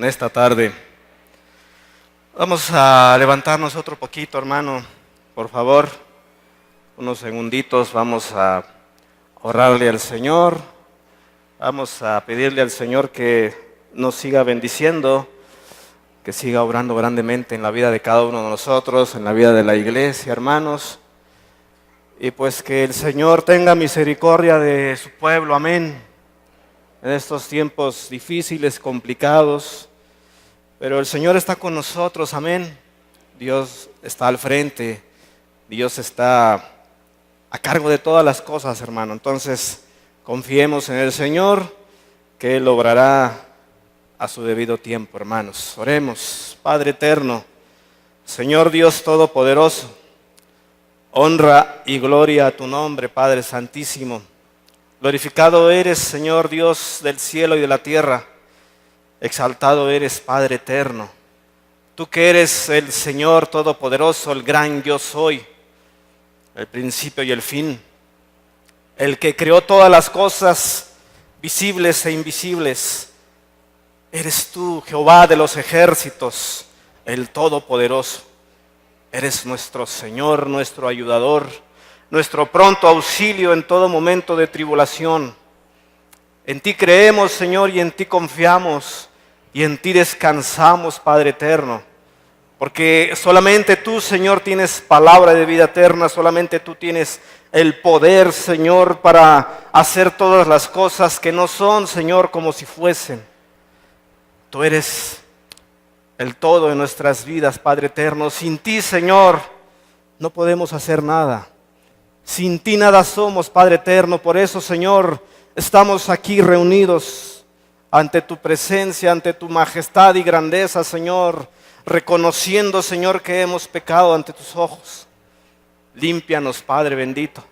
en esta tarde. Vamos a levantarnos otro poquito, hermano, por favor, unos segunditos. Vamos a orarle al Señor, vamos a pedirle al Señor que nos siga bendiciendo, que siga obrando grandemente en la vida de cada uno de nosotros, en la vida de la iglesia, hermanos. Y pues que el Señor tenga misericordia de su pueblo, amén. En estos tiempos difíciles, complicados, pero el Señor está con nosotros, amén. Dios está al frente, Dios está a cargo de todas las cosas, hermano. Entonces, confiemos en el Señor, que Él obrará a su debido tiempo, hermanos. Oremos. Padre eterno, Señor Dios Todopoderoso, honra y gloria a tu nombre, Padre Santísimo. Glorificado eres, Señor Dios del cielo y de la tierra. Exaltado eres, Padre eterno. Tú que eres el Señor Todopoderoso, el gran yo soy, el principio y el fin, el que creó todas las cosas visibles e invisibles. Eres tú, Jehová de los ejércitos, el Todopoderoso. Eres nuestro Señor, nuestro ayudador, nuestro pronto auxilio en todo momento de tribulación. En ti creemos, Señor, y en ti confiamos, y en ti descansamos, Padre eterno. Porque solamente tú, Señor, tienes palabra de vida eterna, solamente tú tienes el poder, Señor, para hacer todas las cosas que no son, Señor, como si fuesen. Tú eres el todo en nuestras vidas, Padre eterno. Sin ti, Señor, no podemos hacer nada. Sin ti nada somos, Padre eterno. Por eso, Señor, estamos aquí reunidos ante tu presencia, ante tu majestad y grandeza, Señor, reconociendo, Señor, que hemos pecado ante tus ojos. Límpianos, Padre bendito.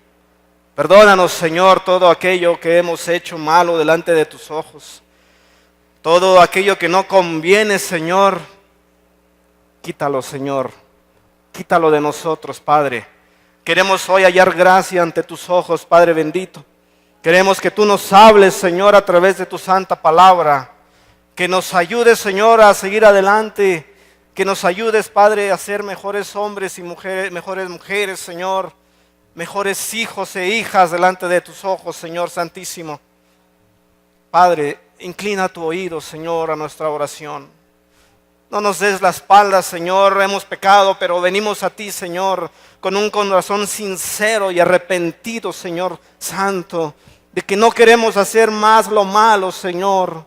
Perdónanos, Señor, todo aquello que hemos hecho malo delante de tus ojos. Todo aquello que no conviene, Señor, quítalo, Señor. Quítalo de nosotros, Padre. Queremos hoy hallar gracia ante tus ojos, Padre bendito. Queremos que tú nos hables, Señor, a través de tu santa palabra. Que nos ayudes, Señor, a seguir adelante. Que nos ayudes, Padre, a ser mejores hombres y mujeres, mejores mujeres, Señor. Mejores hijos e hijas delante de tus ojos, Señor Santísimo. Padre, inclina tu oído, Señor, a nuestra oración. No nos des la espalda, Señor, hemos pecado, pero venimos a ti, Señor, con un corazón sincero y arrepentido, Señor Santo, de que no queremos hacer más lo malo, Señor.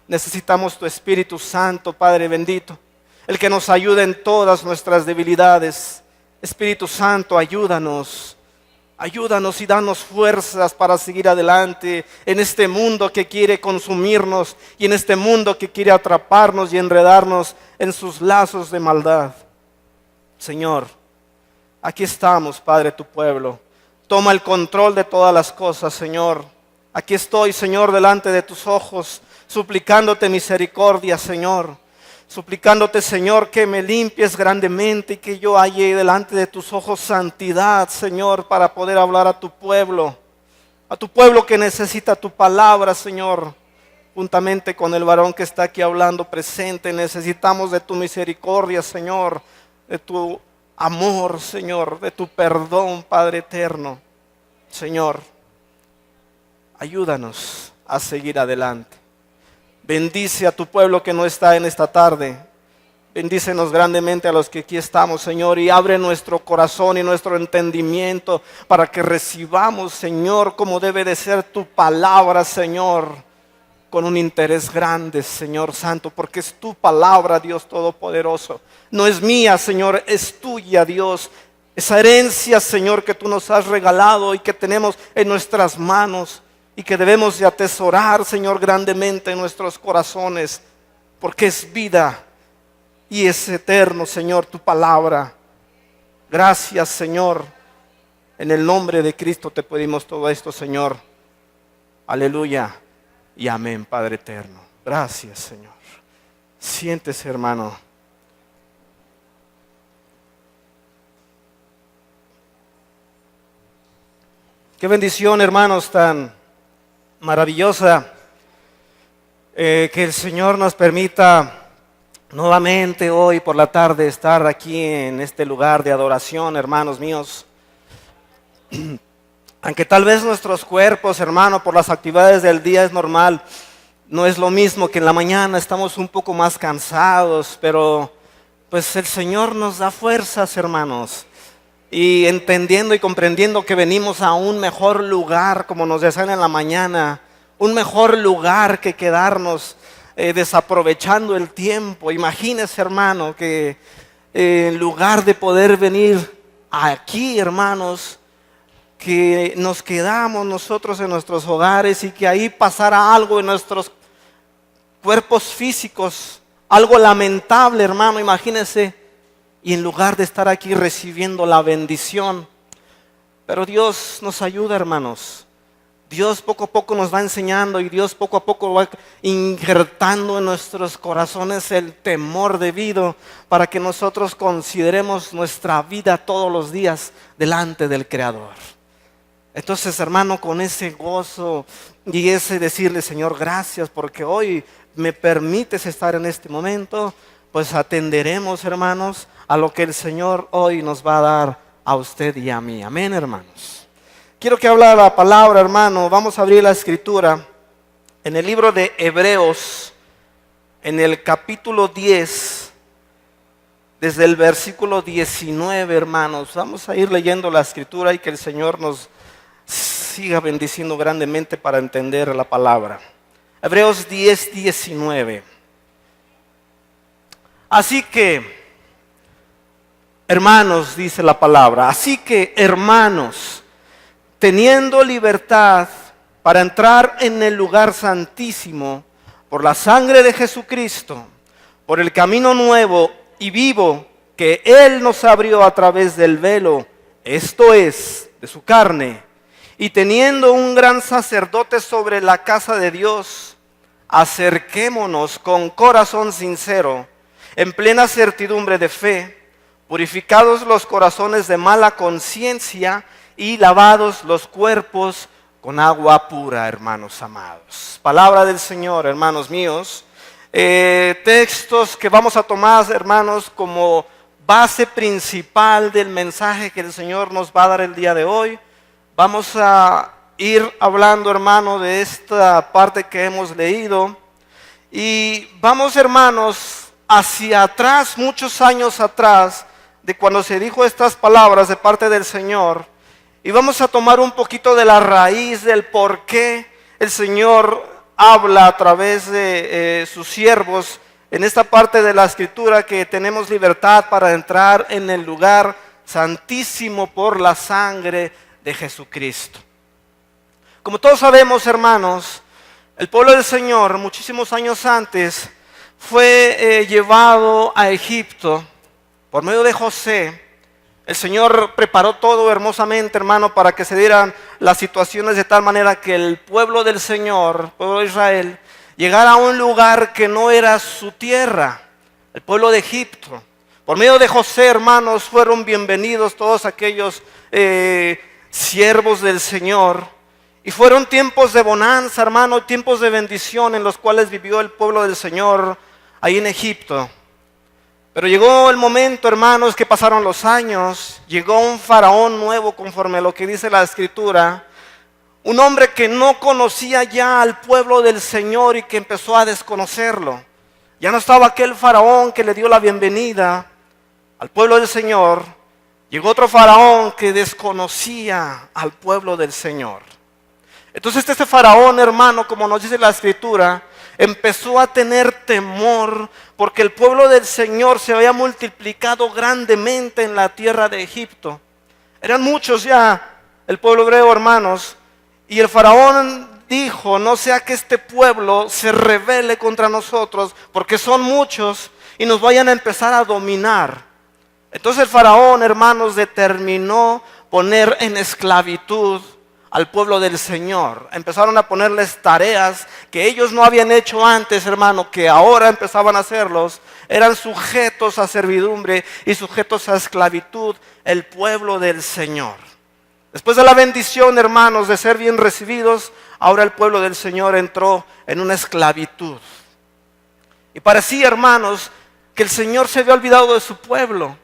Necesitamos tu Espíritu Santo, Padre bendito, el que nos ayude en todas nuestras debilidades. Espíritu Santo, ayúdanos. Ayúdanos y danos fuerzas para seguir adelante en este mundo que quiere consumirnos y en este mundo que quiere atraparnos y enredarnos en sus lazos de maldad. Señor, aquí estamos, Padre, tu pueblo. Toma el control de todas las cosas, Señor. Aquí estoy, Señor, delante de tus ojos, suplicándote misericordia, Señor. Suplicándote, Señor, que me limpies grandemente y que yo halle delante de tus ojos santidad, Señor, para poder hablar a tu pueblo que necesita tu palabra, Señor. Juntamente con el varón que está aquí hablando presente, necesitamos de tu misericordia, Señor, de tu amor, Señor, de tu perdón, Padre eterno. Señor, ayúdanos a seguir adelante. Bendice a tu pueblo que no está en esta tarde. Bendícenos grandemente a los que aquí estamos, Señor, y abre nuestro corazón y nuestro entendimiento para que recibamos, Señor, como debe de ser tu palabra, Señor, con un interés grande, Señor Santo, porque es tu palabra, Dios Todopoderoso. No es mía, Señor, es tuya, Dios. Esa herencia, Señor, que tú nos has regalado y que tenemos en nuestras manos. Y que debemos de atesorar, Señor, grandemente en nuestros corazones, porque es vida y es eterno, Señor, tu palabra. Gracias, Señor. En el nombre de Cristo te pedimos todo esto, Señor. Aleluya y amén, Padre eterno. Gracias, Señor. Siéntese, hermano. Qué bendición, hermanos, tan maravillosa Que el Señor nos permita nuevamente hoy por la tarde estar aquí en este lugar de adoración, hermanos míos. Aunque tal vez nuestros cuerpos, hermano, por las actividades del día es normal, no es lo mismo que en la mañana, estamos un poco más cansados, pero pues el Señor nos da fuerzas, hermanos. Y entendiendo y comprendiendo que venimos a un mejor lugar, como nos decían en la mañana, un mejor lugar que quedarnos desaprovechando el tiempo. Imagínese, hermano, que en lugar de poder venir aquí, hermanos, que nos quedamos nosotros en nuestros hogares y que ahí pasara algo en nuestros cuerpos físicos, algo lamentable, hermano, imagínese. Y en lugar de estar aquí recibiendo la bendición, pero Dios nos ayuda, hermanos. Dios poco a poco nos va enseñando y Dios poco a poco va injertando en nuestros corazones el temor debido para que nosotros consideremos nuestra vida todos los días delante del Creador. Entonces, hermano, con ese gozo y ese decirle, Señor, gracias porque hoy me permites estar en este momento, pues atenderemos, hermanos, a lo que el Señor hoy nos va a dar a usted y a mí. Amén, hermanos. Quiero que hable la palabra, hermano. Vamos a abrir la escritura en el libro de Hebreos, en el capítulo 10, desde el versículo 19, hermanos. Vamos a ir leyendo la escritura y que el Señor nos siga bendiciendo grandemente para entender la palabra. Hebreos 10, 19. Así que, hermanos, dice la palabra, así que, hermanos, teniendo libertad para entrar en el lugar santísimo por la sangre de Jesucristo, por el camino nuevo y vivo que Él nos abrió a través del velo, esto es, de su carne, y teniendo un gran sacerdote sobre la casa de Dios, acerquémonos con corazón sincero, en plena certidumbre de fe, purificados los corazones de mala conciencia y lavados los cuerpos con agua pura, hermanos amados. Palabra del Señor, hermanos míos. Textos que vamos a tomar, hermanos, como base principal del mensaje que el Señor nos va a dar el día de hoy. Vamos a ir hablando, hermano, de esta parte que hemos leído. Y vamos, hermanos, hacia atrás, muchos años atrás, de cuando se dijo estas palabras de parte del Señor, y vamos a tomar un poquito de la raíz del por qué el Señor habla a través de sus siervos en esta parte de la escritura, que tenemos libertad para entrar en el lugar santísimo por la sangre de Jesucristo. Como todos sabemos, hermanos, el pueblo del Señor muchísimos años antes fue llevado a Egipto por medio de José. El Señor preparó todo hermosamente, hermano, para que se dieran las situaciones de tal manera que el pueblo del Señor, el pueblo de Israel, llegara a un lugar que no era su tierra, el pueblo de Egipto. Por medio de José, hermanos, fueron bienvenidos todos aquellos siervos del Señor. Y fueron tiempos de bonanza, hermano, tiempos de bendición en los cuales vivió el pueblo del Señor ahí en Egipto. Pero llegó el momento, hermanos, que pasaron los años, llegó un faraón nuevo conforme a lo que dice la escritura, un hombre que no conocía ya al pueblo del Señor y que empezó a desconocerlo. Ya no estaba aquel faraón que le dio la bienvenida al pueblo del Señor, llegó otro faraón que desconocía al pueblo del Señor. Entonces este faraón, hermano, como nos dice la escritura, empezó a tener temor porque el pueblo del Señor se había multiplicado grandemente en la tierra de Egipto. Eran muchos ya el pueblo hebreo, hermanos, y el faraón dijo, no sea que este pueblo se rebele contra nosotros porque son muchos y nos vayan a empezar a dominar. Entonces el faraón, hermanos, determinó poner en esclavitud al pueblo del Señor. Empezaron a ponerles tareas que ellos no habían hecho antes, hermano, que ahora empezaban a hacerlos. Eran sujetos a servidumbre y sujetos a esclavitud el pueblo del Señor. Después de la bendición, hermanos, de ser bien recibidos, ahora el pueblo del Señor entró en una esclavitud. Y parecía, hermanos, que el Señor se había olvidado de su pueblo.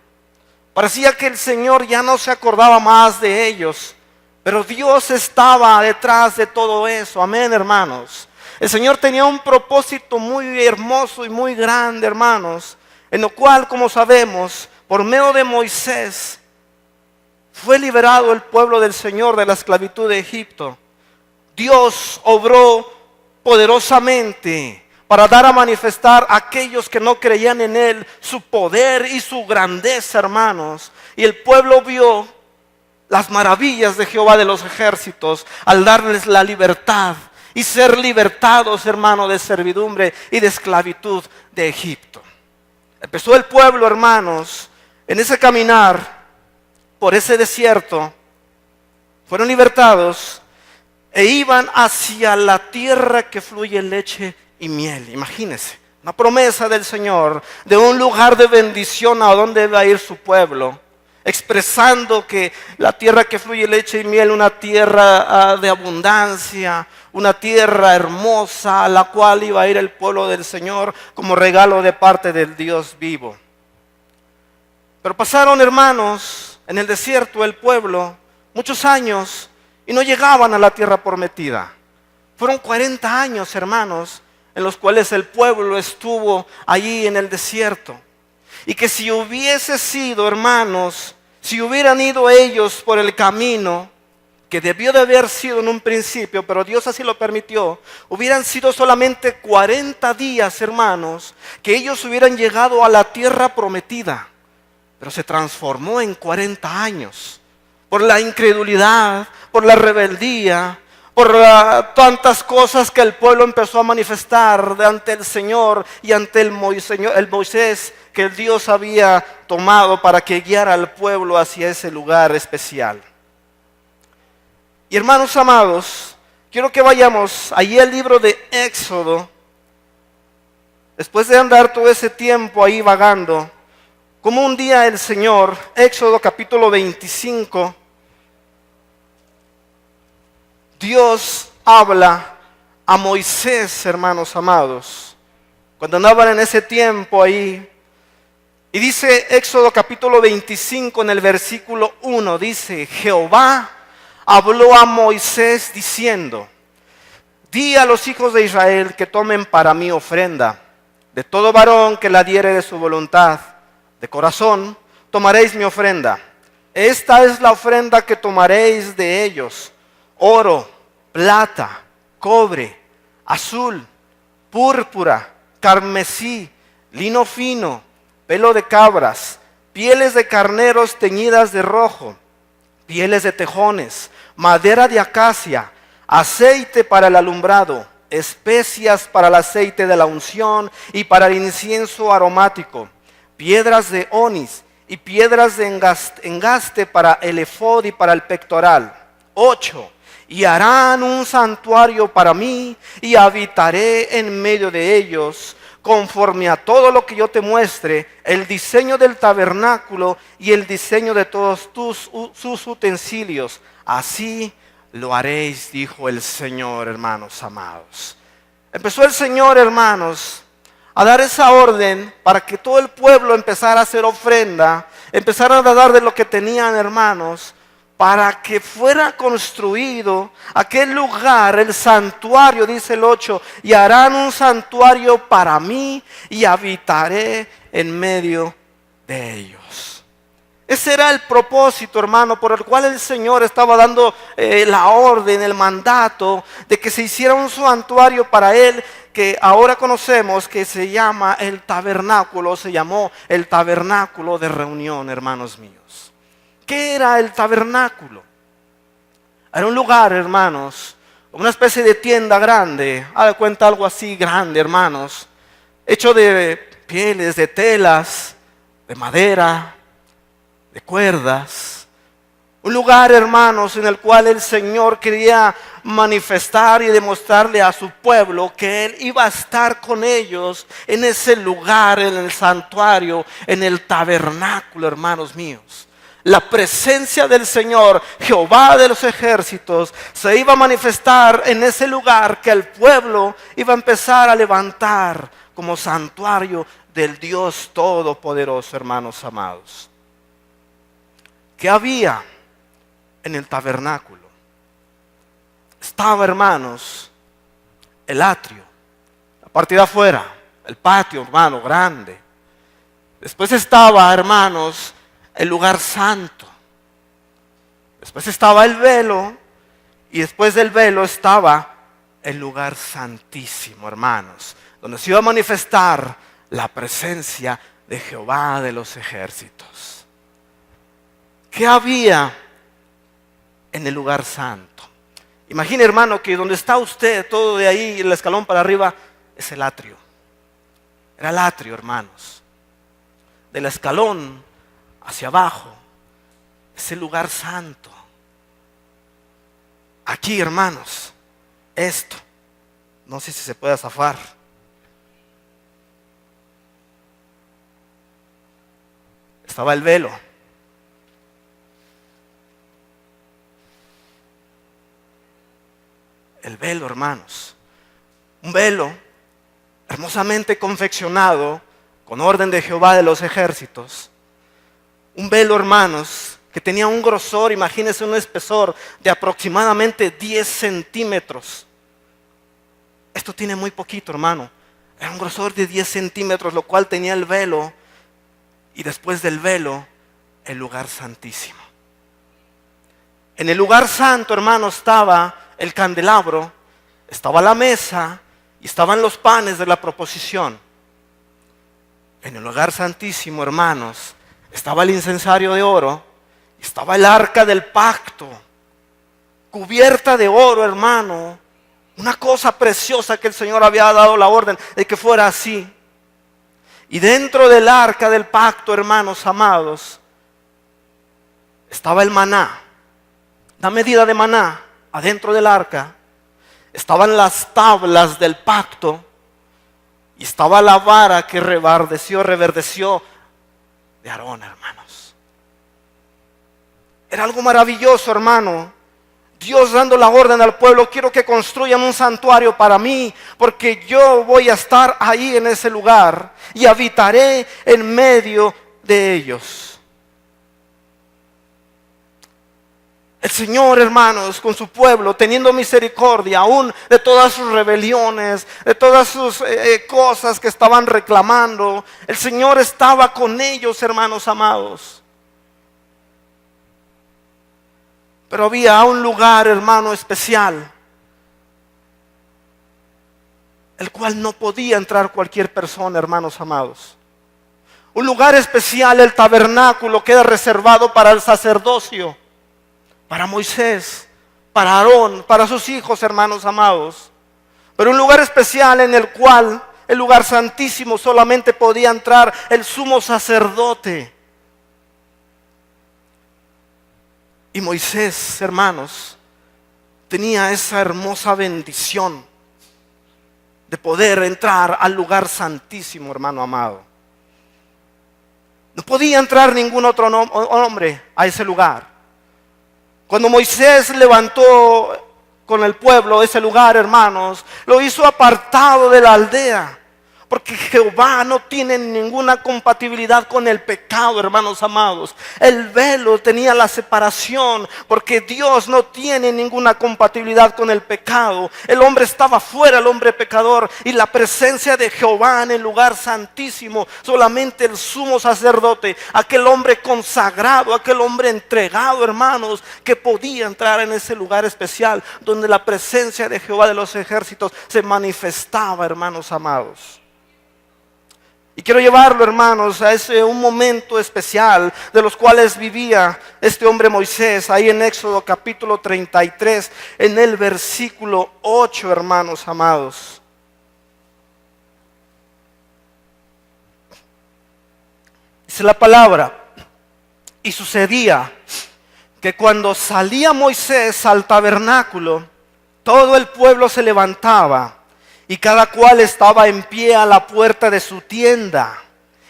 Parecía que el Señor ya no se acordaba más de ellos. Pero Dios estaba detrás de todo eso. Amén, hermanos. El Señor tenía un propósito muy hermoso y muy grande, hermanos, en lo cual, como sabemos, por medio de Moisés, fue liberado el pueblo del Señor de la esclavitud de Egipto. Dios obró poderosamente para dar a manifestar a aquellos que no creían en Él su poder y su grandeza, hermanos. Y el pueblo vio las maravillas de Jehová de los ejércitos al darles la libertad y ser libertados, hermanos, de servidumbre y de esclavitud de Egipto. Empezó el pueblo, hermanos, en ese caminar por ese desierto, fueron libertados e iban hacia la tierra que fluye leche y miel. Imagínense, una promesa del Señor de un lugar de bendición a donde va a ir su pueblo, expresando que la tierra que fluye leche y miel, una tierra de abundancia, una tierra hermosa a la cual iba a ir el pueblo del Señor como regalo de parte del Dios vivo. Pero pasaron, hermanos, en el desierto el pueblo muchos años y no llegaban a la tierra prometida. Fueron 40 años, hermanos, en los cuales el pueblo estuvo allí en el desierto. Y que si hubiese sido, hermanos, si hubieran ido ellos por el camino que debió de haber sido en un principio, pero Dios así lo permitió, hubieran sido solamente 40 días, hermanos, que ellos hubieran llegado a la tierra prometida. Pero se transformó en 40 años por la incredulidad, por la rebeldía, por tantas cosas que el pueblo empezó a manifestar ante el Señor y ante el Moisés que el Dios había tomado para que guiara al pueblo hacia ese lugar especial. Y hermanos amados, quiero que vayamos allí al libro de Éxodo. Después de andar todo ese tiempo ahí vagando, como un día el Señor, Éxodo capítulo 25, Dios habla a Moisés, hermanos amados, cuando andaban en ese tiempo ahí. Y dice Éxodo capítulo 25 en el versículo 1, dice: Jehová habló a Moisés diciendo: di a los hijos de Israel que tomen para mí ofrenda. De todo varón que la diere de su voluntad, de corazón, tomaréis mi ofrenda. Esta es la ofrenda que tomaréis de ellos: oro, plata, cobre, azul, púrpura, carmesí, lino fino, pelo de cabras, pieles de carneros teñidas de rojo, pieles de tejones, madera de acacia, aceite para el alumbrado, especias para el aceite de la unción y para el incienso aromático, piedras de onis y piedras de engaste para el efod y para el pectoral. 8. Y harán un santuario para mí y habitaré en medio de ellos, conforme a todo lo que yo te muestre, el diseño del tabernáculo y el diseño de todos sus utensilios. Así lo haréis, dijo el Señor, hermanos amados. Empezó el Señor, hermanos, a dar esa orden para que todo el pueblo empezara a hacer ofrenda, empezaran a dar de lo que tenían, hermanos, para que fuera construido aquel lugar, el santuario, dice el 8, y harán un santuario para mí y habitaré en medio de ellos. Ese era el propósito, hermano, por el cual el Señor estaba dando la orden, el mandato de que se hiciera un santuario para Él, que ahora conocemos que se llama el tabernáculo, se llamó el tabernáculo de reunión, hermanos míos. ¿Qué era el tabernáculo? Era un lugar, hermanos, una especie de tienda grande, haz de cuenta algo así grande, hermanos, hecho de pieles, de telas, de madera, de cuerdas. Un lugar, hermanos, en el cual el Señor quería manifestar y demostrarle a su pueblo que Él iba a estar con ellos en ese lugar, en el santuario, en el tabernáculo, hermanos míos. la presencia del Señor, Jehová de los ejércitos, se iba a manifestar en ese lugar que el pueblo iba a empezar a levantar como santuario del Dios Todopoderoso, hermanos amados. ¿Qué había en el tabernáculo? Estaba, hermanos, el atrio, la parte de afuera, el patio, hermano, grande. Después estaba, hermanos, el lugar santo. Después estaba el velo, y después del velo estaba el lugar santísimo, hermanos, donde se iba a manifestar la presencia de Jehová de los ejércitos. ¿Qué había en el lugar santo? Imagine, hermano, que donde está usted, todo de ahí, el escalón para arriba, es el atrio. Era el atrio, hermanos. Del escalón hacia abajo es el lugar santo. Aquí, hermanos, esto, no sé si se puede zafar. Estaba el velo. El velo, hermanos. Un velo hermosamente confeccionado con orden de Jehová de los ejércitos. Un velo, hermanos, que tenía un grosor, imagínense, un espesor de aproximadamente 10 centímetros. Esto tiene muy poquito, hermano. Era un grosor de 10 centímetros, lo cual tenía el velo. Y después del velo, el lugar santísimo. En el lugar santo, hermano, estaba el candelabro, estaba la mesa y estaban los panes de la proposición. En el lugar santísimo, hermanos, estaba el incensario de oro, estaba el arca del pacto, cubierta de oro, hermano, una cosa preciosa que el Señor había dado la orden de que fuera así. Y dentro del arca del pacto, hermanos amados, estaba el maná, la medida de maná. Adentro del arca estaban las tablas del pacto y estaba la vara que reverdeció de Aarón, hermanos. Era algo maravilloso, hermano. Dios dando la orden al pueblo: quiero que construyan un santuario para mí, porque yo voy a estar ahí en ese lugar y habitaré en medio de ellos. El Señor, hermanos, con su pueblo, teniendo misericordia aún de todas sus rebeliones, de todas sus cosas que estaban reclamando, el Señor estaba con ellos, hermanos amados. Pero había un lugar, hermano, especial, el cual no podía entrar cualquier persona, hermanos amados. Un lugar especial, el tabernáculo, queda reservado para el sacerdocio, para Moisés, para Aarón, para sus hijos, hermanos amados. Pero un lugar especial en el cual, el lugar santísimo, solamente podía entrar el sumo sacerdote. Y Moisés, hermanos, tenía esa hermosa bendición de poder entrar al lugar santísimo, hermano amado. No podía entrar ningún otro hombre a ese lugar. Cuando Moisés levantó con el pueblo ese lugar, hermanos, lo hizo apartado de la aldea. Porque Jehová no tiene ninguna compatibilidad con el pecado, hermanos amados. El velo tenía la separación, porque Dios no tiene ninguna compatibilidad con el pecado. El hombre estaba fuera, el hombre pecador, y la presencia de Jehová en el lugar santísimo. Solamente el sumo sacerdote, aquel hombre consagrado, aquel hombre entregado, hermanos, que podía entrar en ese lugar especial, donde la presencia de Jehová de los ejércitos se manifestaba, hermanos amados. Y quiero llevarlo, hermanos, a un momento especial de los cuales vivía este hombre Moisés, ahí en Éxodo capítulo 33, en el versículo 8, hermanos amados. Dice la palabra: y sucedía que cuando salía Moisés al tabernáculo, todo el pueblo se levantaba, y cada cual estaba en pie a la puerta de su tienda.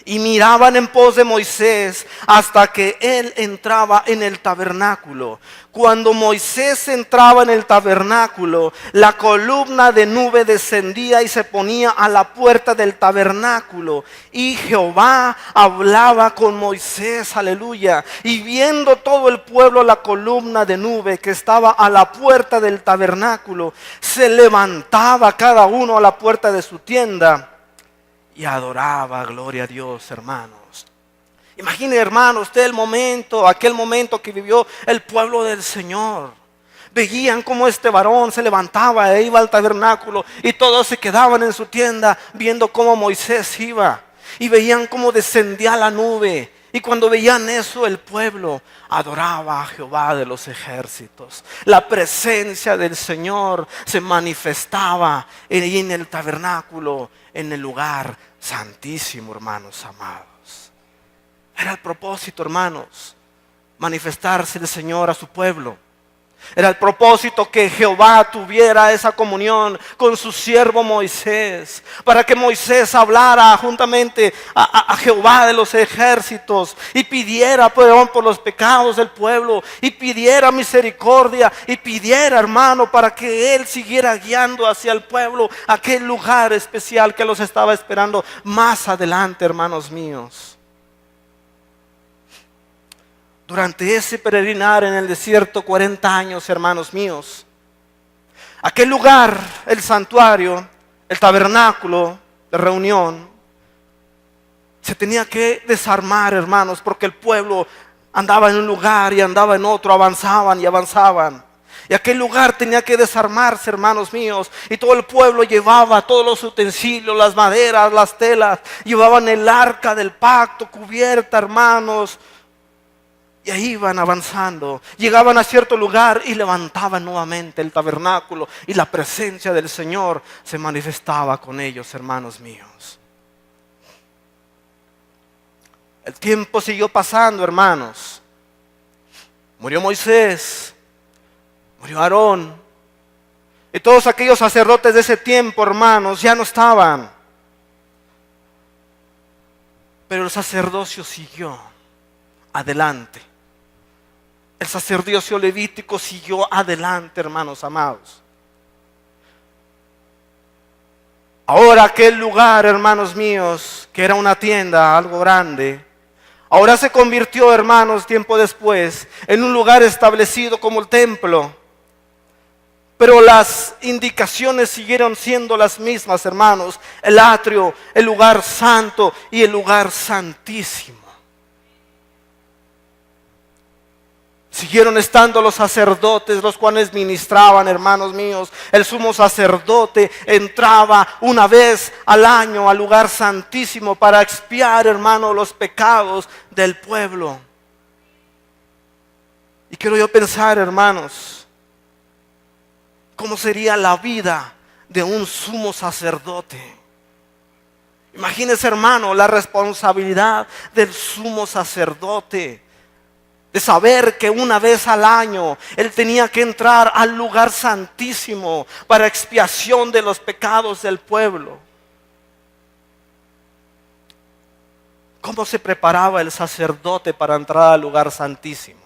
y miraban en pos de Moisés hasta que él entraba en el tabernáculo. Cuando Moisés entraba en el tabernáculo, la columna de nube descendía y se ponía a la puerta del tabernáculo. Y Jehová hablaba con Moisés, aleluya. Y viendo todo el pueblo la columna de nube que estaba a la puerta del tabernáculo, se levantaba cada uno a la puerta de su tienda y adoraba, gloria a Dios, hermanos. Imagine, hermano, usted aquel momento que vivió el pueblo del Señor. Veían cómo este varón se levantaba e iba al tabernáculo y todos se quedaban en su tienda viendo cómo Moisés iba. Y veían cómo descendía la nube. Y cuando veían eso, el pueblo adoraba a Jehová de los ejércitos. La presencia del Señor se manifestaba en el tabernáculo, en el lugar santísimo, hermanos amados. Era el propósito, hermanos, manifestarse el Señor a su pueblo. Era el propósito que Jehová tuviera esa comunión con su siervo Moisés, para que Moisés hablara juntamente a Jehová de los ejércitos y pidiera perdón por los pecados del pueblo, y pidiera misericordia, y pidiera, hermano, para que él siguiera guiando hacia el pueblo aquel lugar especial que los estaba esperando más adelante, hermanos míos. Durante ese peregrinar en el desierto, 40 años, hermanos míos, aquel lugar, el santuario, el tabernáculo de reunión, se tenía que desarmar, hermanos, porque el pueblo andaba en un lugar y andaba en otro, avanzaban y avanzaban. Y aquel lugar tenía que desarmarse, hermanos míos, y todo el pueblo llevaba todos los utensilios, las maderas, las telas, llevaban el arca del pacto cubierta, hermanos. Y ahí iban avanzando, llegaban a cierto lugar y levantaban nuevamente el tabernáculo y la presencia del Señor se manifestaba con ellos, hermanos míos. El tiempo siguió pasando, hermanos. Murió Moisés, murió Aarón, y todos aquellos sacerdotes de ese tiempo, hermanos, ya no estaban. Pero el sacerdocio siguió adelante. El sacerdocio levítico siguió adelante, hermanos amados. Ahora aquel lugar, hermanos míos, que era una tienda, algo grande, ahora se convirtió, hermanos, tiempo después, en un lugar establecido como el templo. Pero las indicaciones siguieron siendo las mismas, hermanos. El atrio, el lugar santo y el lugar santísimo. Siguieron estando los sacerdotes, los cuales ministraban, hermanos míos. El sumo sacerdote entraba una vez al año al lugar santísimo para expiar, hermano, los pecados del pueblo. Y quiero yo pensar, hermanos, cómo sería la vida de un sumo sacerdote. Imagínese, hermano, la responsabilidad del sumo sacerdote. De saber que una vez al año él tenía que entrar al lugar santísimo para expiación de los pecados del pueblo. ¿Cómo se preparaba el sacerdote para entrar al lugar santísimo?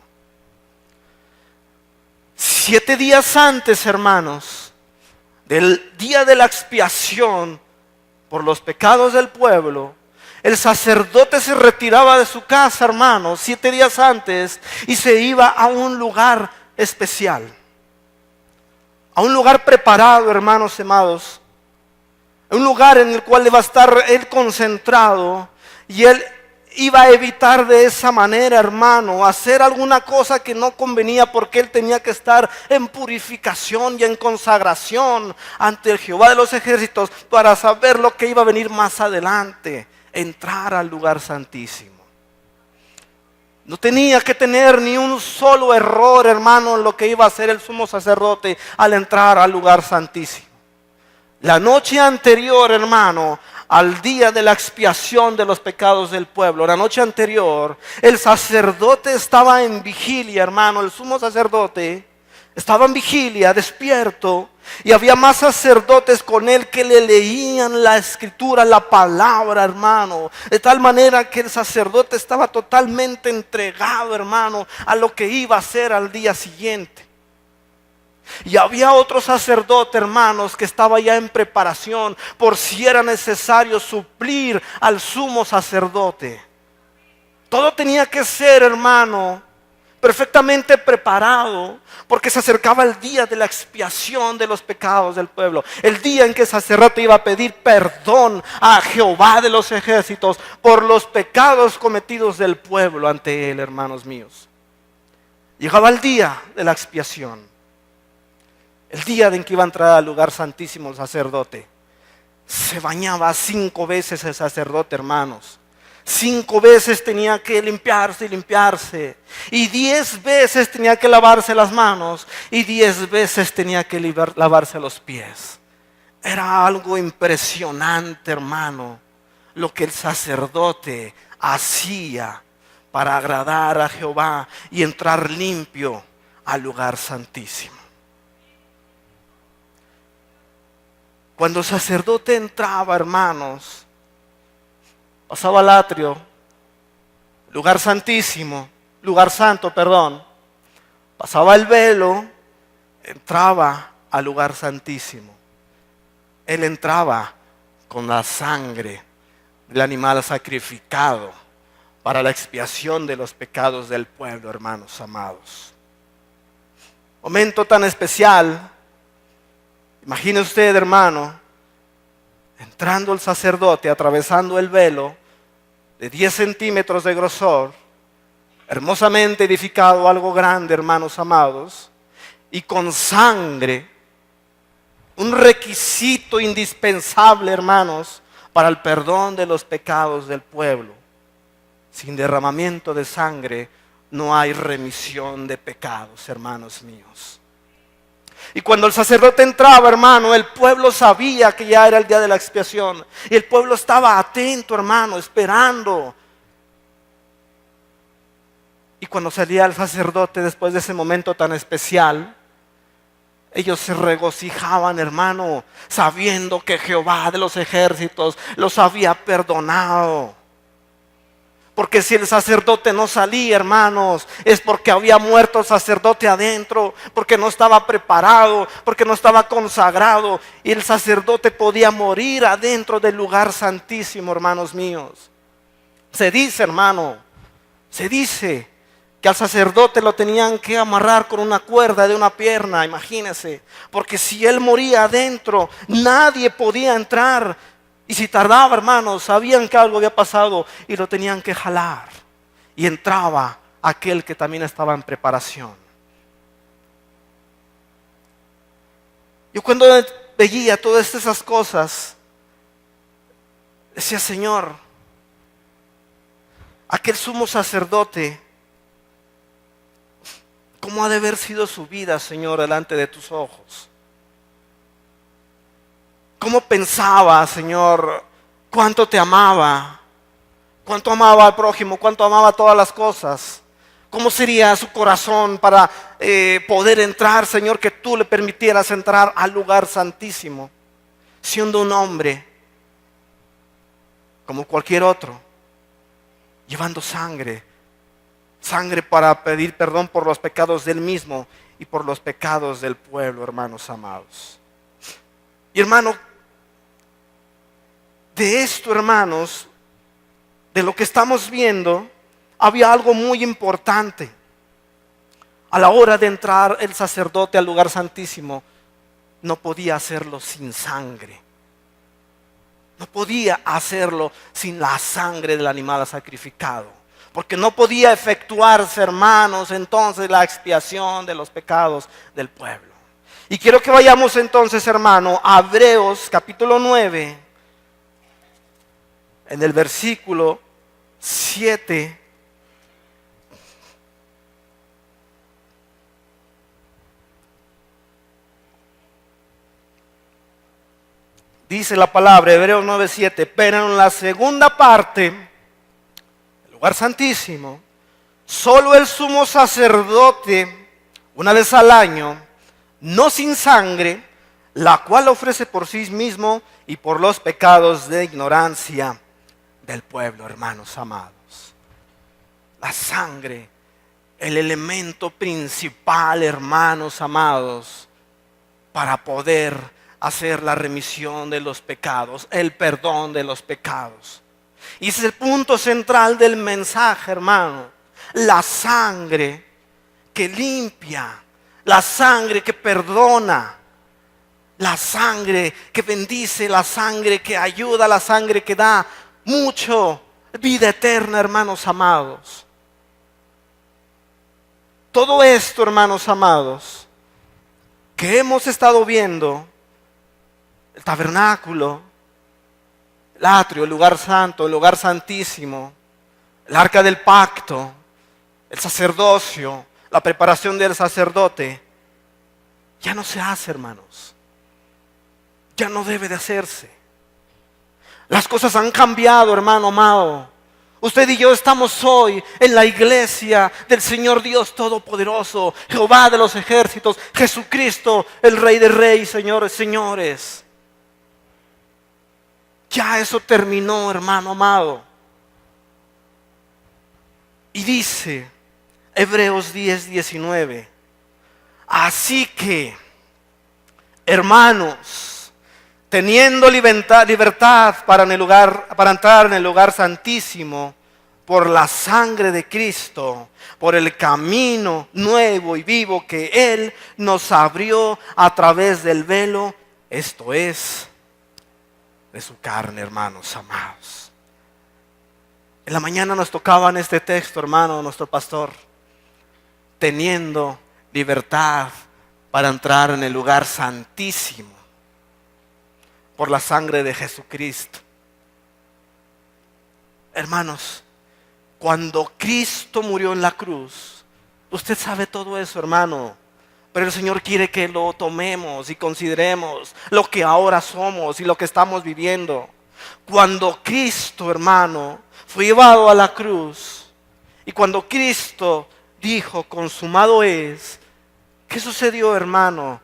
7 días antes, hermanos, del día de la expiación por los pecados del pueblo, el sacerdote se retiraba de su casa, hermanos, 7 días antes, y se iba a un lugar especial. A un lugar preparado, hermanos amados. Un lugar en el cual iba a estar él concentrado. Y él iba a evitar de esa manera, hermano, hacer alguna cosa que no convenía, porque él tenía que estar en purificación y en consagración ante el Jehová de los ejércitos para saber lo que iba a venir más adelante. Entrar al lugar santísimo. No tenía que tener ni un solo error, hermano, en lo que iba a hacer el sumo sacerdote al entrar al lugar santísimo. La noche anterior, hermano, al día de la expiación de los pecados del pueblo, la noche anterior, el sacerdote estaba en vigilia, hermano, el sumo sacerdote Estaba en vigilia, despierto, y había más sacerdotes con él que le leían la escritura, la palabra, hermano. De tal manera que el sacerdote estaba totalmente entregado, hermano, a lo que iba a hacer al día siguiente. Y había otro sacerdote, hermanos, que estaba ya en preparación por si era necesario suplir al sumo sacerdote. Todo tenía que ser, hermano, perfectamente preparado, porque se acercaba el día de la expiación de los pecados del pueblo. El día en que el sacerdote iba a pedir perdón a Jehová de los ejércitos por los pecados cometidos del pueblo ante él, hermanos míos. Llegaba el día de la expiación. El día en que iba a entrar al lugar santísimo el sacerdote. Se bañaba 5 veces el sacerdote, hermanos. 5 veces tenía que limpiarse y limpiarse. Y 10 veces tenía que lavarse las manos. Y 10 veces tenía que lavarse los pies. Era algo impresionante, hermano, lo que el sacerdote hacía para agradar a Jehová y entrar limpio al lugar santísimo. Cuando el sacerdote entraba, hermanos, pasaba al atrio, lugar santísimo, lugar santo, perdón. Pasaba el velo, entraba al lugar santísimo. Él entraba con la sangre del animal sacrificado para la expiación de los pecados del pueblo, hermanos amados. Momento tan especial. Imagine usted, hermano, entrando el sacerdote, atravesando el velo de 10 centímetros de grosor, hermosamente edificado, algo grande, hermanos amados, y con sangre, un requisito indispensable, hermanos, para el perdón de los pecados del pueblo. Sin derramamiento de sangre no hay remisión de pecados, hermanos míos. Y cuando el sacerdote entraba, hermano, el pueblo sabía que ya era el día de la expiación. Y el pueblo estaba atento, hermano, esperando. Y cuando salía el sacerdote después de ese momento tan especial, ellos se regocijaban, hermano, sabiendo que Jehová de los ejércitos los había perdonado. Porque si el sacerdote no salía, hermanos, es porque había muerto el sacerdote adentro, porque no estaba preparado, porque no estaba consagrado, y el sacerdote podía morir adentro del lugar santísimo, hermanos míos. Se dice, hermano, se dice que al sacerdote lo tenían que amarrar con una cuerda de una pierna, imagínense, porque si él moría adentro, nadie podía entrar. Y si tardaba, hermanos, sabían que algo había pasado y lo tenían que jalar. Y entraba aquel que también estaba en preparación. Yo cuando veía todas esas cosas, decía, Señor, aquel sumo sacerdote, ¿cómo ha de haber sido su vida, Señor, delante de tus ojos? ¿Cómo pensaba, Señor, cuánto te amaba? ¿Cuánto amaba al prójimo? ¿Cuánto amaba todas las cosas? ¿Cómo sería su corazón para poder entrar, Señor, que tú le permitieras entrar al lugar santísimo? Siendo un hombre como cualquier otro, llevando sangre para pedir perdón por los pecados del mismo y por los pecados del pueblo, hermanos amados. Y hermano, de esto, hermanos, de lo que estamos viendo, había algo muy importante. A la hora de entrar el sacerdote al lugar santísimo, no podía hacerlo sin sangre. No podía hacerlo sin la sangre del animal sacrificado. Porque no podía efectuarse, hermanos, entonces la expiación de los pecados del pueblo. Y quiero que vayamos entonces, hermano, a Hebreos capítulo 9. En el versículo 7, dice la palabra, Hebreos 9:7, pero en la segunda parte, el lugar santísimo, solo el sumo sacerdote, una vez al año, no sin sangre, la cual ofrece por sí mismo y por los pecados de ignorancia del pueblo, hermanos amados. La sangre, el elemento principal, hermanos amados, para poder hacer la remisión de los pecados, el perdón de los pecados. Y ese es el punto central del mensaje, hermano. La sangre que limpia, la sangre que perdona, la sangre que bendice, la sangre que ayuda, la sangre que da mucho vida eterna, hermanos amados. Todo esto, hermanos amados, que hemos estado viendo, el tabernáculo, el atrio, el lugar santo, el lugar santísimo, el arca del pacto, el sacerdocio, la preparación del sacerdote, ya no se hace, hermanos. Ya no debe de hacerse. Las cosas han cambiado, hermano amado. Usted y yo estamos hoy en la iglesia del Señor Dios Todopoderoso, Jehová de los ejércitos, Jesucristo, el Rey de Reyes, señores, señores. Ya eso terminó, hermano amado. Y dice Hebreos 10:19, así que, hermanos, teniendo libertad para entrar en el lugar santísimo por la sangre de Cristo, por el camino nuevo y vivo que Él nos abrió a través del velo, esto es, de su carne, hermanos amados. En la mañana nos tocaba en este texto, hermano, nuestro pastor, teniendo libertad para entrar en el lugar santísimo por la sangre de Jesucristo. Hermanos, cuando Cristo murió en la cruz, usted sabe todo eso, hermano, pero el Señor quiere que lo tomemos y consideremos lo que ahora somos y lo que estamos viviendo. Cuando Cristo, hermano, fue llevado a la cruz y cuando Cristo dijo, consumado es, ¿qué sucedió, hermano?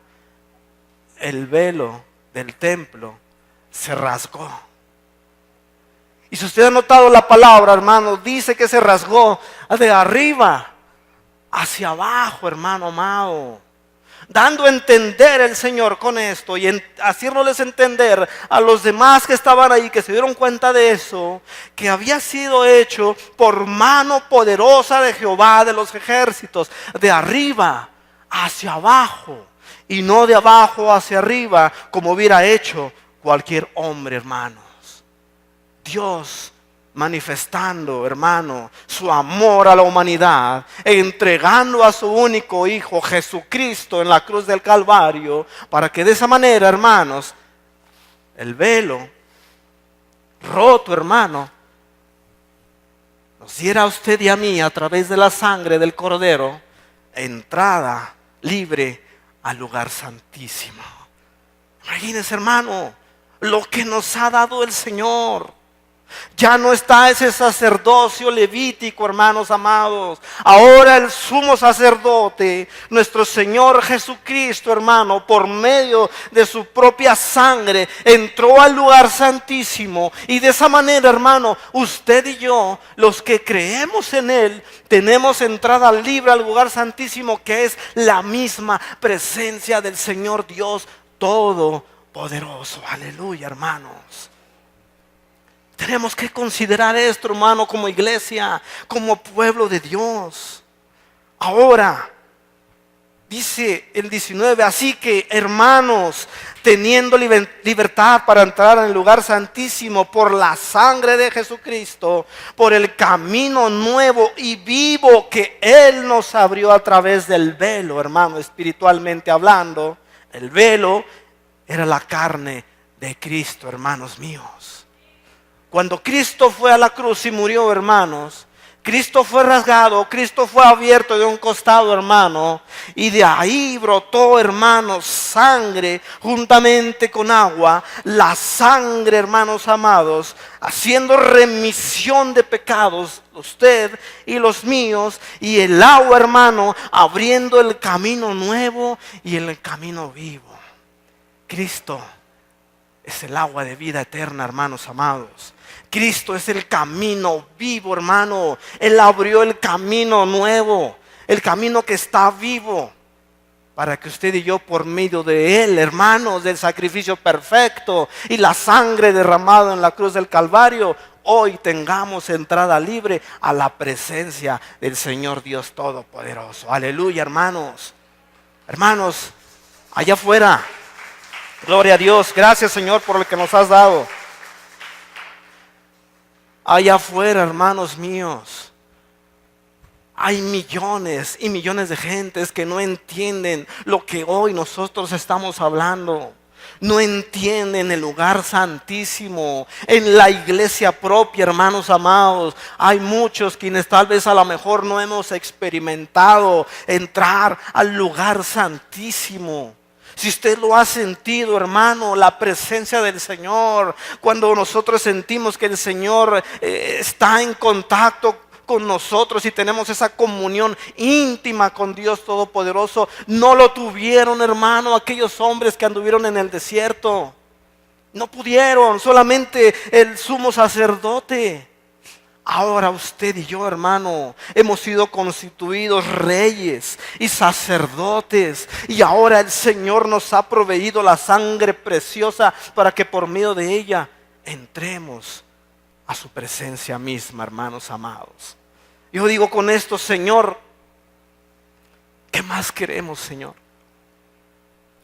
El velo del templo se rasgó. Y si usted ha notado la palabra, hermano, dice que se rasgó de arriba hacia abajo, hermano amado. Dando a entender el Señor con esto y haciéndoles entender a los demás que estaban ahí, que se dieron cuenta de eso, que había sido hecho por mano poderosa de Jehová de los ejércitos, de arriba hacia abajo y no de abajo hacia arriba como hubiera hecho cualquier hombre, hermanos. Dios manifestando, hermano, su amor a la humanidad, entregando a su único Hijo Jesucristo en la cruz del Calvario, para que de esa manera, hermanos, el velo roto, hermano, nos diera a usted y a mí, a través de la sangre del Cordero, entrada libre al lugar santísimo. Imagínense, hermano, lo que nos ha dado el Señor. Ya no está ese sacerdocio levítico, hermanos amados. Ahora el sumo sacerdote, nuestro Señor Jesucristo, hermano, por medio de su propia sangre, entró al lugar santísimo. Y de esa manera, hermano, usted y yo, los que creemos en Él, tenemos entrada libre al lugar santísimo, que es la misma presencia del Señor Dios Todopoderoso. Aleluya, hermanos. Tenemos que considerar esto, hermano, como iglesia, como pueblo de Dios. Ahora, dice el 19, así que, hermanos, teniendo libertad para entrar en el lugar santísimo por la sangre de Jesucristo, por el camino nuevo y vivo que Él nos abrió a través del velo, hermano, espiritualmente hablando. El velo era la carne de Cristo, hermanos míos. Cuando Cristo fue a la cruz y murió, hermanos, Cristo fue rasgado, Cristo fue abierto de un costado, hermano, y de ahí brotó, hermanos, sangre juntamente con agua. La sangre, hermanos amados, haciendo remisión de pecados, usted y los míos, y el agua, hermano, abriendo el camino nuevo y el camino vivo. Cristo es el agua de vida eterna, hermanos amados. Cristo es el camino vivo, hermano. Él abrió el camino nuevo, el camino que está vivo, para que usted y yo, por medio de Él, hermanos, del sacrificio perfecto y la sangre derramada en la cruz del Calvario, hoy tengamos entrada libre a la presencia del Señor Dios Todopoderoso. Aleluya, hermanos. Hermanos, allá afuera, gloria a Dios. Gracias, Señor, por lo que nos has dado. Allá afuera, hermanos míos, hay millones y millones de gentes que no entienden lo que hoy nosotros estamos hablando. No entienden el lugar santísimo, en la iglesia propia, hermanos amados. Hay muchos quienes tal vez a lo mejor no hemos experimentado entrar al lugar santísimo. Si usted lo ha sentido, hermano, la presencia del Señor, cuando nosotros sentimos que el Señor está en contacto con nosotros y tenemos esa comunión íntima con Dios Todopoderoso, no lo tuvieron, hermano, aquellos hombres que anduvieron en el desierto. No pudieron, solamente el sumo sacerdote. Ahora usted y yo, hermano, hemos sido constituidos reyes y sacerdotes. Y ahora el Señor nos ha proveído la sangre preciosa para que por medio de ella entremos a su presencia misma, hermanos amados. Yo digo con esto, Señor, ¿qué más queremos, Señor?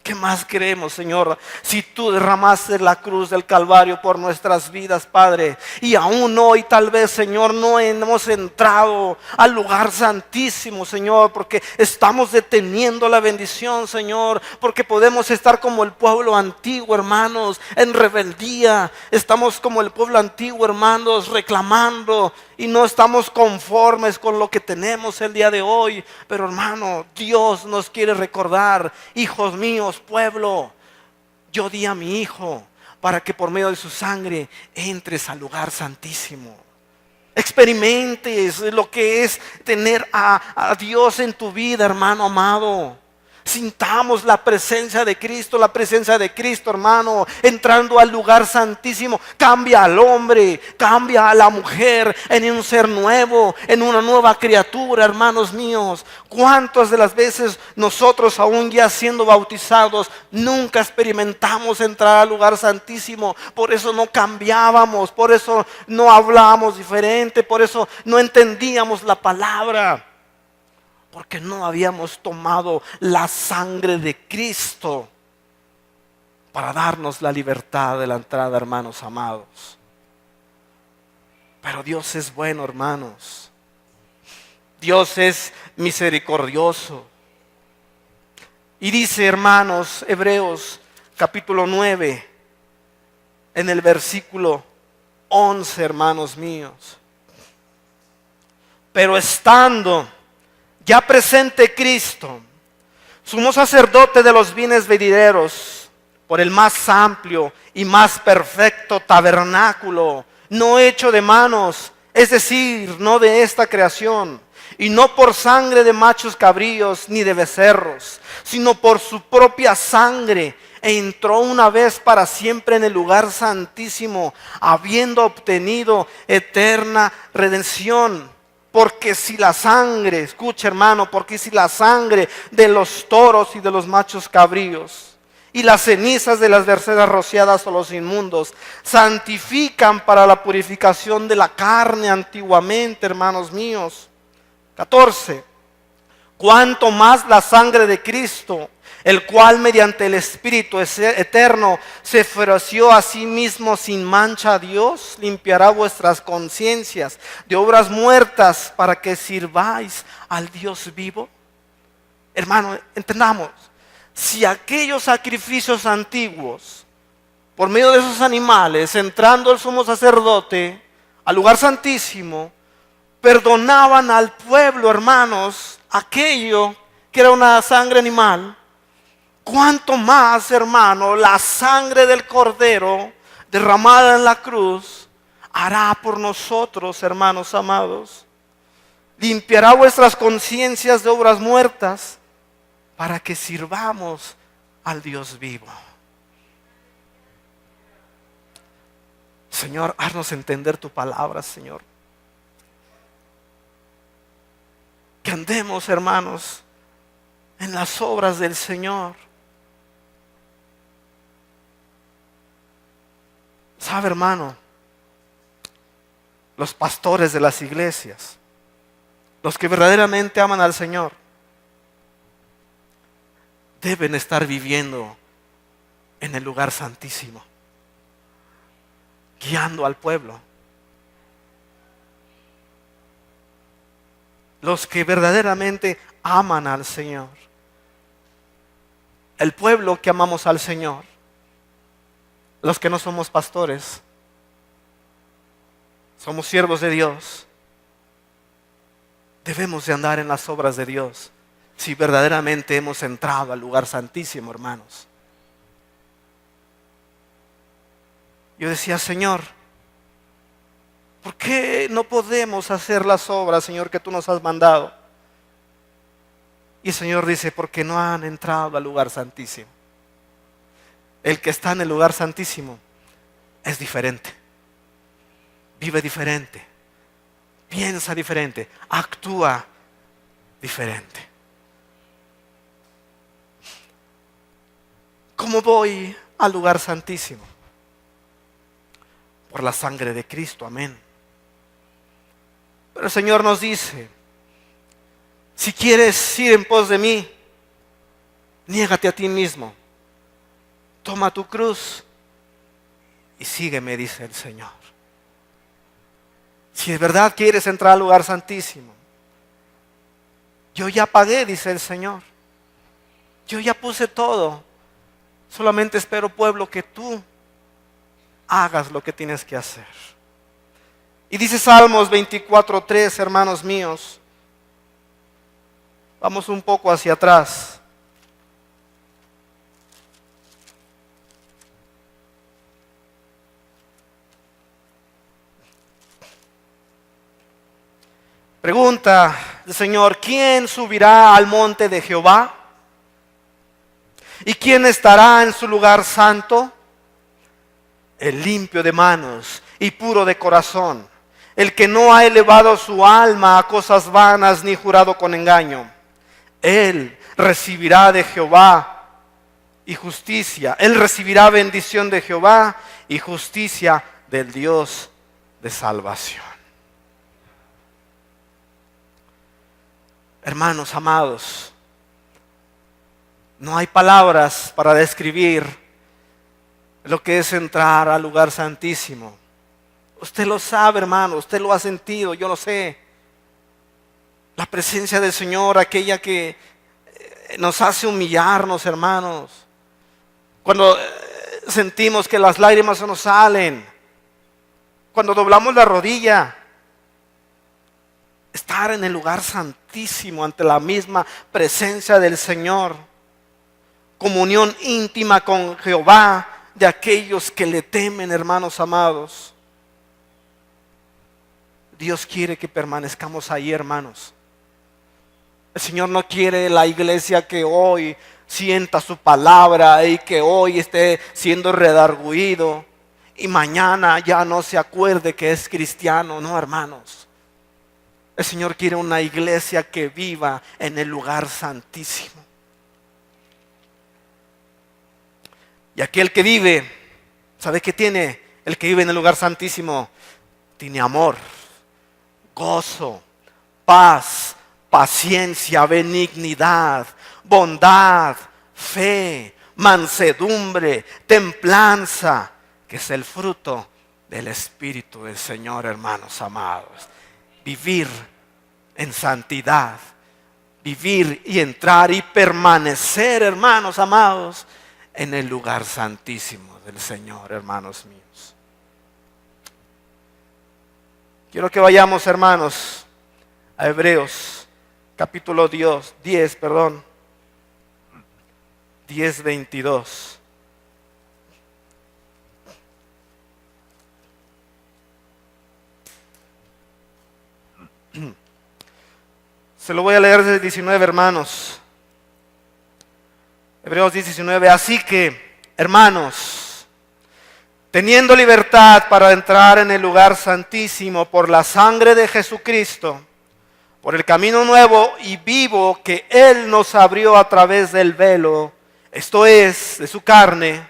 ¿Qué más queremos, Señor? Si tú derramaste la cruz del Calvario por nuestras vidas, Padre, y aún hoy tal vez, Señor, no hemos entrado al lugar santísimo, Señor, porque estamos deteniendo la bendición, Señor, porque podemos estar como el pueblo antiguo, hermanos, en rebeldía. Estamos como el pueblo antiguo, hermanos, reclamando y no estamos conformes con lo que tenemos el día de hoy. Pero, hermano, Dios nos quiere recordar: hijos míos, pueblo, yo di a mi Hijo para que por medio de su sangre entres al lugar santísimo. Experimentes lo que es tener a Dios en tu vida, hermano amado. Sintamos la presencia de Cristo, hermano, entrando al lugar santísimo. Cambia al hombre, cambia a la mujer en un ser nuevo, en una nueva criatura, hermanos míos. ¿Cuántas de las veces nosotros, aún ya siendo bautizados, nunca experimentamos entrar al lugar santísimo? Por eso no cambiábamos, por eso no hablábamos diferente, por eso no entendíamos la palabra. Porque no habíamos tomado la sangre de Cristo para darnos la libertad de la entrada, hermanos amados. Pero Dios es bueno, hermanos. Dios es misericordioso. Y dice, hermanos, Hebreos capítulo 9, en el versículo 11, hermanos míos. Pero estando ya presente Cristo, sumo sacerdote de los bienes venideros, por el más amplio y más perfecto tabernáculo, no hecho de manos, es decir, no de esta creación, y no por sangre de machos cabríos ni de becerros, sino por su propia sangre, entró una vez para siempre en el lugar santísimo, habiendo obtenido eterna redención. Porque si la sangre, escucha, hermano, porque si la sangre de los toros y de los machos cabríos y las cenizas de las becerras rociadas o los inmundos santifican para la purificación de la carne antiguamente, hermanos míos. 14. Cuanto más la sangre de Cristo, el cual mediante el Espíritu eterno se ofreció a sí mismo sin mancha a Dios, limpiará vuestras conciencias de obras muertas para que sirváis al Dios vivo. Hermano, entendamos, si aquellos sacrificios antiguos, por medio de esos animales, entrando el sumo sacerdote al lugar santísimo, perdonaban al pueblo, hermanos, aquello que era una sangre animal, cuánto más, hermano, la sangre del Cordero derramada en la cruz hará por nosotros, hermanos amados. Limpiará vuestras conciencias de obras muertas para que sirvamos al Dios vivo. Señor, haznos entender tu palabra, Señor. Que andemos, hermanos, en las obras del Señor. ¿Sabe, hermano? Los pastores de las iglesias, los que verdaderamente aman al Señor, deben estar viviendo en el lugar santísimo, guiando al pueblo. Los que verdaderamente aman al Señor, el pueblo que amamos al Señor, los que no somos pastores, somos siervos de Dios, debemos de andar en las obras de Dios si verdaderamente hemos entrado al lugar santísimo, hermanos. Yo decía, Señor, ¿por qué no podemos hacer las obras, Señor, que tú nos has mandado? Y el Señor dice, porque no han entrado al lugar santísimo. El que está en el lugar santísimo es diferente, vive diferente, piensa diferente, actúa diferente. ¿Cómo voy al lugar santísimo? Por la sangre de Cristo, amén. Pero el Señor nos dice, si quieres ir en pos de mí, niégate a ti mismo, toma tu cruz y sígueme, dice el Señor. Si de verdad quieres entrar al lugar santísimo, yo ya pagué, dice el Señor. Yo ya puse todo. Solamente espero, pueblo, que tú hagas lo que tienes que hacer. Y dice Salmos 24:3, hermanos míos. Vamos un poco hacia atrás. Pregunta el Señor, ¿quién subirá al monte de Jehová? ¿Y quién estará en su lugar santo? El limpio de manos y puro de corazón, el que no ha elevado su alma a cosas vanas ni jurado con engaño. Él recibirá de Jehová y justicia. Él recibirá bendición de Jehová y justicia del Dios de salvación. Hermanos amados, no hay palabras para describir lo que es entrar al lugar santísimo. Usted lo sabe, hermano, usted lo ha sentido, yo lo sé. La presencia del Señor, aquella que nos hace humillarnos, hermanos. Cuando sentimos que las lágrimas se nos salen, cuando doblamos la rodilla, estar en el lugar santísimo ante la misma presencia del Señor. Comunión íntima con Jehová de aquellos que le temen, hermanos amados. Dios quiere que permanezcamos ahí, hermanos. El Señor no quiere la iglesia que hoy sienta su palabra y que hoy esté siendo redarguido y mañana ya no se acuerde que es cristiano. No, hermanos. El Señor quiere una iglesia que viva en el lugar santísimo. Y aquel que vive, ¿sabe qué tiene? El que vive en el lugar santísimo tiene amor, gozo, paz, paciencia, benignidad, bondad, fe, mansedumbre, templanza, que es el fruto del Espíritu del Señor, hermanos amados. Vivir en santidad, vivir y entrar y permanecer, hermanos amados, en el lugar santísimo del Señor, hermanos míos. Quiero que vayamos, hermanos, a Hebreos, capítulo 10, 10:22. Se lo voy a leer desde el 19, hermanos. Hebreos 10:19. Así que, hermanos, teniendo libertad para entrar en el lugar santísimo por la sangre de Jesucristo, por el camino nuevo y vivo que Él nos abrió a través del velo, esto es, de su carne,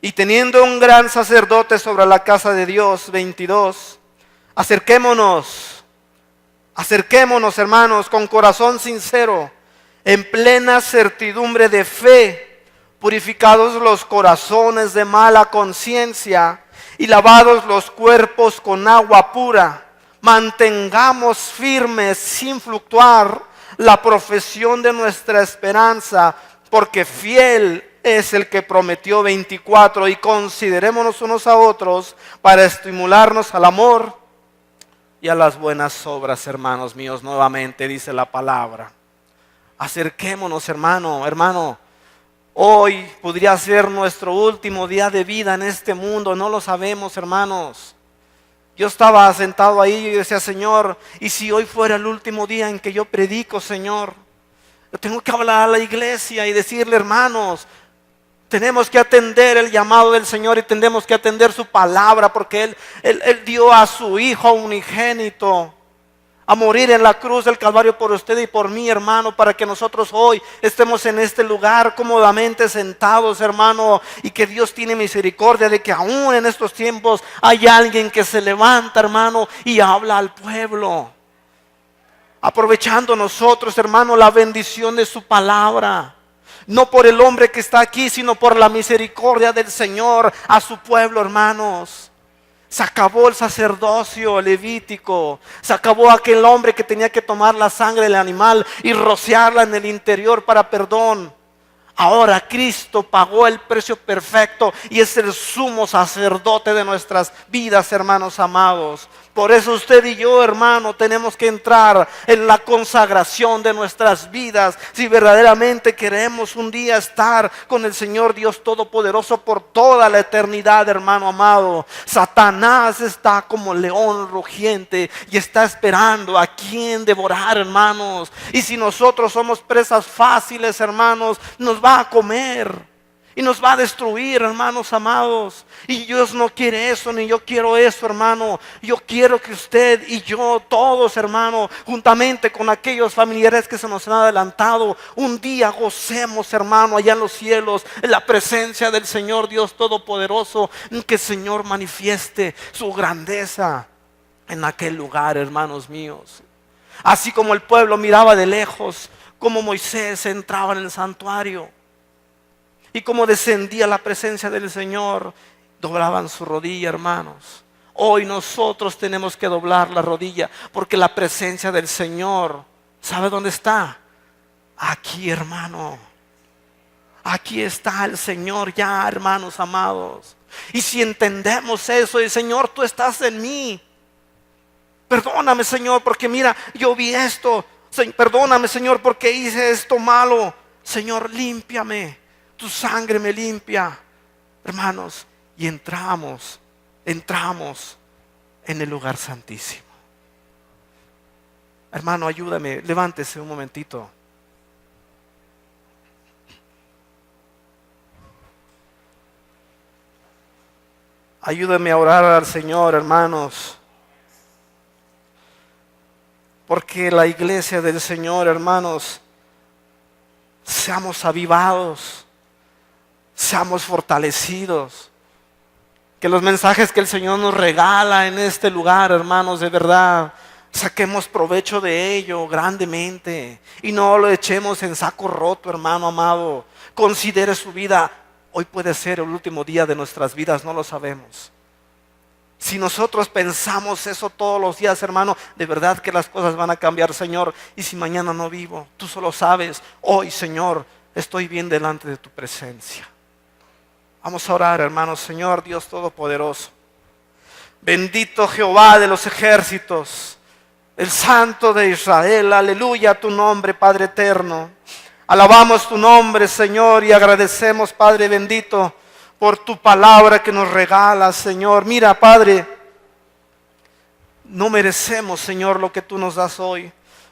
y teniendo un gran sacerdote sobre la casa de Dios, 22, acerquémonos, hermanos, con corazón sincero, en plena certidumbre de fe, purificados los corazones de mala conciencia y lavados los cuerpos con agua pura. Mantengamos firmes sin fluctuar la profesión de nuestra esperanza, porque fiel es el que prometió. 24. Y considerémonos unos a otros para estimularnos al amor y a las buenas obras, hermanos míos. Nuevamente dice la palabra. Acerquémonos, hermano. Hoy podría ser nuestro último día de vida en este mundo, no lo sabemos, hermanos. Yo estaba sentado ahí y decía, Señor, ¿y si hoy fuera el último día en que yo predico, Señor? Yo tengo que hablar a la iglesia y decirle, hermanos, tenemos que atender el llamado del Señor y tenemos que atender su palabra, porque Él dio a su Hijo unigénito a morir en la cruz del Calvario por usted y por mí, hermano, para que nosotros hoy estemos en este lugar cómodamente sentados, hermano, y que Dios tiene misericordia de que aún en estos tiempos hay alguien que se levanta, hermano, y habla al pueblo, aprovechando nosotros, hermano, la bendición de su palabra. No por el hombre que está aquí, sino por la misericordia del Señor a su pueblo, hermanos. Se acabó el sacerdocio levítico. Se acabó aquel hombre que tenía que tomar la sangre del animal y rociarla en el interior para perdón. Ahora Cristo pagó el precio perfecto y es el sumo sacerdote de nuestras vidas, hermanos amados. Por eso usted y yo, hermano, tenemos que entrar en la consagración de nuestras vidas si verdaderamente queremos un día estar con el Señor Dios Todopoderoso por toda la eternidad, hermano amado. Satanás está como león rugiente y está esperando a quien devorar, hermanos. Y si nosotros somos presas fáciles, hermanos, nos va a comer y nos va a destruir, hermanos amados. Y Dios no quiere eso, ni yo quiero eso, hermano. Yo quiero que usted y yo, todos, hermano, juntamente con aquellos familiares que se nos han adelantado, un día gocemos, hermano, allá en los cielos, en la presencia del Señor Dios Todopoderoso. Que el Señor manifieste su grandeza en aquel lugar, hermanos míos. Así como el pueblo miraba de lejos como Moisés entraba en el santuario y como descendía la presencia del Señor, doblaban su rodilla, hermanos. Hoy nosotros tenemos que doblar la rodilla, porque la presencia del Señor, ¿sabe dónde está? Aquí, hermano. Aquí está el Señor ya, hermanos amados. Y si entendemos eso, y Señor, tú estás en mí. Perdóname, Señor, porque mira, yo vi esto. Perdóname, Señor, porque hice esto malo. Señor, límpiame. Tu sangre me limpia, hermanos, y entramos en el lugar santísimo. Hermano, ayúdame, levántese un momentito. Ayúdame a orar al Señor, hermanos, porque la iglesia del Señor, hermanos, seamos avivados. Seamos fortalecidos. Que los mensajes que el Señor nos regala en este lugar, hermanos, de verdad, saquemos provecho de ello grandemente. Y no lo echemos en saco roto, hermano amado. Considere su vida. Hoy puede ser el último día de nuestras vidas, no lo sabemos. Si nosotros pensamos eso todos los días, hermano, de verdad que las cosas van a cambiar, Señor. Y si mañana no vivo, tú solo sabes. Hoy, Señor, estoy bien delante de tu presencia. Vamos a orar, hermanos. Señor Dios Todopoderoso, bendito Jehová de los ejércitos, el Santo de Israel. Aleluya a tu nombre, Padre eterno. Alabamos tu nombre, Señor, y agradecemos, Padre bendito, por tu palabra que nos regalas, Señor. Mira, Padre, no merecemos, Señor, lo que tú nos das hoy.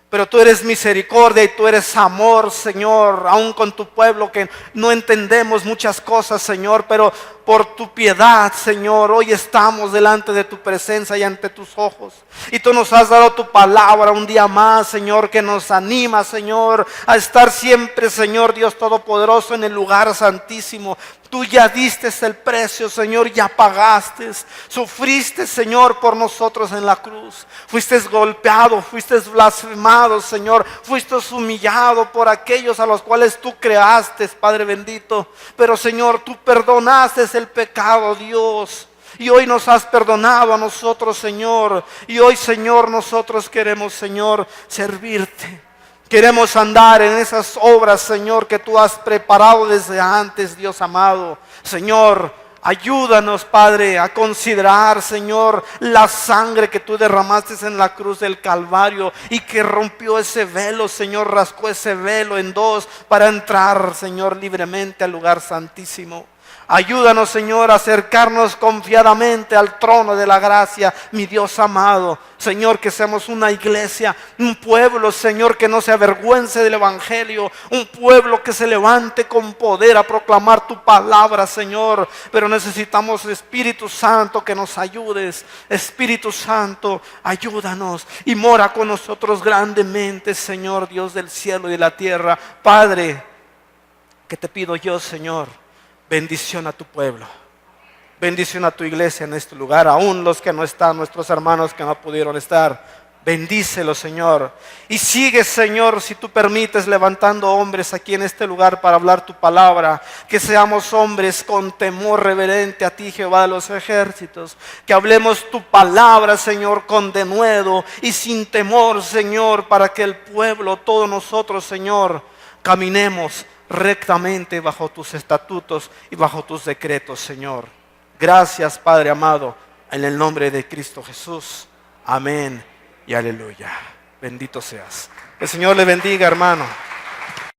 Pero tú eres misericordia y tú eres amor, Señor, aún con tu pueblo que no entendemos muchas cosas, Señor, pero por tu piedad, Señor, hoy estamos delante de tu presencia y ante tus ojos. Y tú nos has dado tu palabra un día más, Señor, que nos anima, Señor, a estar siempre, Señor Dios Todopoderoso, en el lugar santísimo. Tú ya diste el precio, Señor, ya pagaste. Sufriste, Señor, por nosotros en la cruz. Fuiste golpeado, fuiste blasfemado, Señor. Fuiste humillado por aquellos a los cuales tú creaste, Padre bendito. Pero, Señor, tú perdonaste el pecado, Dios. Y hoy nos has perdonado a nosotros, Señor. Y hoy, Señor, nosotros queremos, Señor, servirte. Queremos andar en esas obras, Señor, que tú has preparado desde antes, Dios amado. Señor, ayúdanos, Padre, a considerar, Señor, la sangre que tú derramaste en la cruz del Calvario y que rompió ese velo, Señor, rascó ese velo en dos para entrar, Señor, libremente al lugar santísimo. Ayúdanos, Señor, a acercarnos confiadamente al trono de la gracia, mi Dios amado. Señor, que seamos una iglesia, un pueblo, Señor, que no se avergüence del evangelio, un pueblo que se levante con poder a proclamar tu palabra, Señor. Pero necesitamos, Espíritu Santo, que nos ayudes. Espíritu Santo, ayúdanos y mora con nosotros grandemente, Señor, Dios del cielo y de la tierra. Padre, que te pido yo, Señor, bendición a tu pueblo, bendición a tu iglesia en este lugar, aún los que no están, nuestros hermanos que no pudieron estar, bendícelos, Señor, y sigue, Señor, si tú permites, levantando hombres aquí en este lugar para hablar tu palabra, que seamos hombres con temor reverente a ti, Jehová de los ejércitos, que hablemos tu palabra, Señor, con denuedo y sin temor, Señor, para que el pueblo, todos nosotros, Señor, caminemos rectamente bajo tus estatutos y bajo tus decretos, Señor. Gracias, Padre amado, en el nombre de Cristo Jesús. Amén y aleluya. Bendito seas. El Señor le bendiga, hermano.